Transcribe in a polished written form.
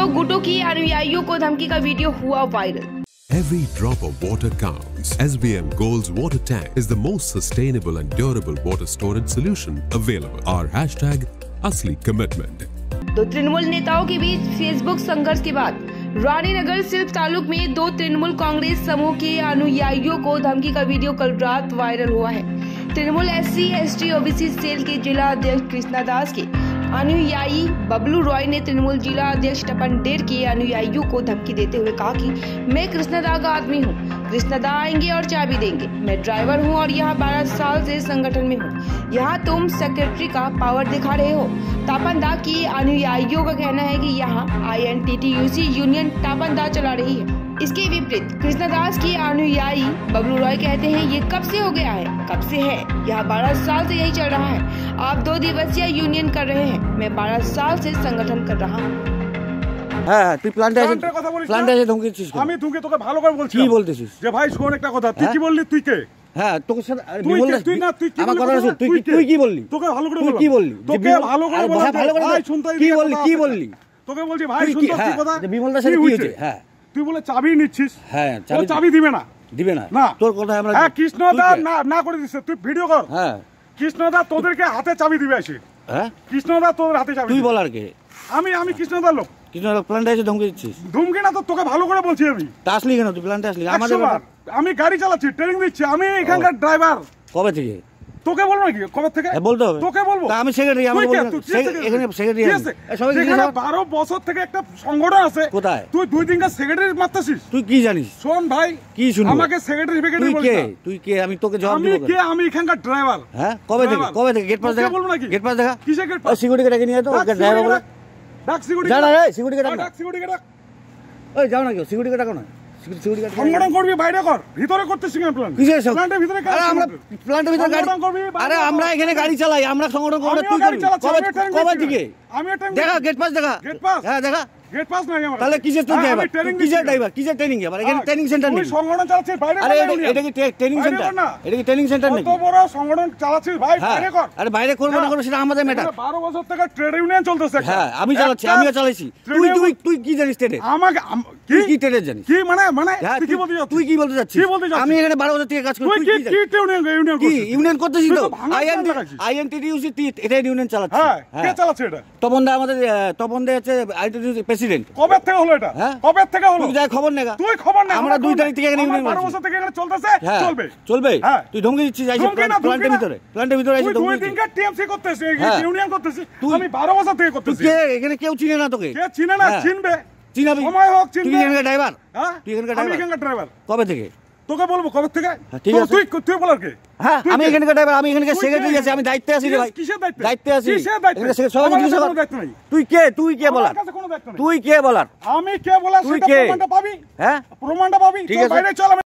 तो गुटों की अनुयायियों को धमकी का वीडियो हुआ viral. Every drop of water counts. SBM Gold's water tank is the most sustainable and durable water storage solution available. Our hashtag Asli Commitment. तो तृणमूल नेताओं के बीच फेसबुक संघर्ष के बाद रानीनगर सिल्क तालुक में 2 तृणमूल कांग्रेस समूह के अनुयायियों को धमकी का वीडियो कल रात वायरल हुआ है। Trinamool SC ST OBC cell के जिला अध्यक्ष कृष्णा दास के अनुयायी बबलू रॉय ने तृणमूल जिला अध्यक्ष टपन डेर के अनुयायियों को धमकी देते हुए कहा कि मैं कृष्णदा का आदमी हूँ, कृष्णदा आएंगे और चाबी देंगे। मैं ड्राइवर हूँ और यहाँ 12 साल से संगठन में हूँ। यहाँ तुम सेक्रेटरी का पावर दिखा रहे हो। टापनदा की अनुयायियों का कहना है कि यहाँ INTTUC यूनियन टापनदा चला रही है। इसके विपरीत कृष्णदास की अनुयायी बबलू रॉय कहते हैं ये कब से हो गया है, कब से है, यहाँ 12 साल से यही चल रहा है। आप 2 दिवसीय यूनियन कर रहे हैं, मैं 12 साल से संगठन कर रहा हूँ। হ্যাঁ তুই প্ল্যান্টে ধমকিছিস আমি তোকে ভালো করে বলছি কি বলতেছিস যে ভাই শোন একটা কথা তুই কি বললি তুই কে হ্যাঁ তোকে তুই না তুই আমার কথা শুন তুই কি বললি তোকে ভালো করে তুই কি বললি তোকে ভালো করে ভাই শুনতে কি বললি তোকে বলছি ভাই শুনতে কি কথা বিমল দাসের কি হয়েছে হ্যাঁ তুই বলে চাবি নিচ্ছিস হ্যাঁ চাবি দিবে না না তোর কথা আমরা হ্যাঁ কৃষ্ণদা না করে দিছে তুই ভিডিও কর হ্যাঁ কৃষ্ণদা তোদেরকে হাতে চাবি দিবে আসে হ্যাঁ কৃষ্ণদা তোর হাতে চাবি তুই বল আর কে আমি কৃষ্ণদার লোক কৃষ্ণদা প্ল্যান্টে এসে ধমকি দিচ্ছিস ধমকি না তো তোকে ভালো করে বলছি আমি তা আসলি কেন তুই প্ল্যান্টে আসলি আমাদের আমি গাড়ি চালাচ্ছি ট্রেনিং দিচ্ছি আমি এখানকার ড্রাইভার কবে থেকে তোকে বলবো নাকি কবে থেকে বলতে হবে তোকে বলবো আমি সেক্রেটারি আমি এখানে সেক্রেটারি সবাই 12 বছর থেকে একটা সংগঠন আছে কোথায় তুই 2 দিনকা সেক্রেটারি মারতাছিস তুই কি জানিস শোন ভাই কি শুনি আমাকে সেক্রেটারি বলছিস তুই কে আমি তোকে জবাব দেব আমি কে আমি এখানকার ড্রাইভার হ্যাঁ কবে থেকে গেট পাস দেখা বলবো নাকি গেট পাস দেখা কিসে গেট পাস সিকিউরিটি গার্ড নিয়ে তো ড্রাইভার বলে ডাক সিকিউরিটি জানা রে সিকিউরিটি গার্ড ডাক সিকিউরিটি গার্ড ওই যাও না কেউ সিকিউরিটি গার্ড কোন সিকিউরিটি গার্ড সংগঠন করবি বাইরে কর ভিতরে করতেছিস কেন প্ল্যান কিসের সব প্ল্যান্টের ভিতরে কাজ আমরা প্ল্যান্টের ভিতরে গাড়ি আরে আমরা এখানে গাড়ি চালাই আমরা সংগঠন করব তুই কবে থেকে আমি দেখা গেট পাস দেখা হ্যাঁ দেখা গেট পাস নাই আমার তাহলে কিসের ড্রাইভার কিসের ট্রেনিং আবার এখানে ট্রেনিং সেন্টার নেই সংগঠন চালাচ্ছিস বাইরে আরে এটা কি ট্রেনিং সেন্টার এটা কি ট্রেনিং সেন্টার নাকি কত বড় সংগঠন চালাচ্ছিস ভাই বাইরে কর আরে বাইরে করব না করব সেটা আমাদের ম্যাটার 12 বছর থেকে ট্রেড ইউনিয়ন চলতেছে হ্যাঁ আমি চালাচ্ছি আমিও চালাইছি তুই কি জানিস ট্রেডে আমাকে কি ট্রেডে জানিস কি মানে তুই কি বলতে যাচ্ছিস আমি এখানে 12 বছর থেকে কাজ করি তুই কি ইউনিয়ন করতেছিস তো INTTUC এটা ইউনিয়ন চালাচ্ছে হ্যাঁ কে চালাচ্ছে এটা তপনদা আমাদের তপনদা হচ্ছে INTTUC প্রেসিডেন্ট কবে থেকে হলো এটা কবে থেকে হলো তুই যাই খবর নেগা তুই খবর নে আমরা 2 তারিখ থেকে এখানে ইউনিয়ন 12 বছর থেকে এখানে চলতেছে চলবে তুই ধমকি দিচ্ছিস আইসা প্ল্যান্টের ভিতরে আইসা ধমকি তুই দিনকা টিএমসি করতেছিস ইউনিয়ন করতেছিস আমি 12 বছর থেকে করতেছি কে এখানে কেউ চিনে না তোকে কে চিনে না চিনবে চিনাবি সময় হোক চিনবে তুই এখানকার ড্রাইভার তুই এখানকার ড্রাইভার কবে থেকে তোকে বলবো কবে থেকে তুই বলার কে হ্যাঁ আমি এখানকার ড্রাইভার আমি এখানকার সেক্রেটারি আছি আমি দায়িত্বে আছি রে ভাই কিসের দায়িত্বে আছি দায়িত্ব নাই তুই কে বলার তুই কে বলার আমি কে বলার তুই সেটা কে প্রমাণটা পাবি হ্যাঁ প্রমাণটা পাবি বাইরে চল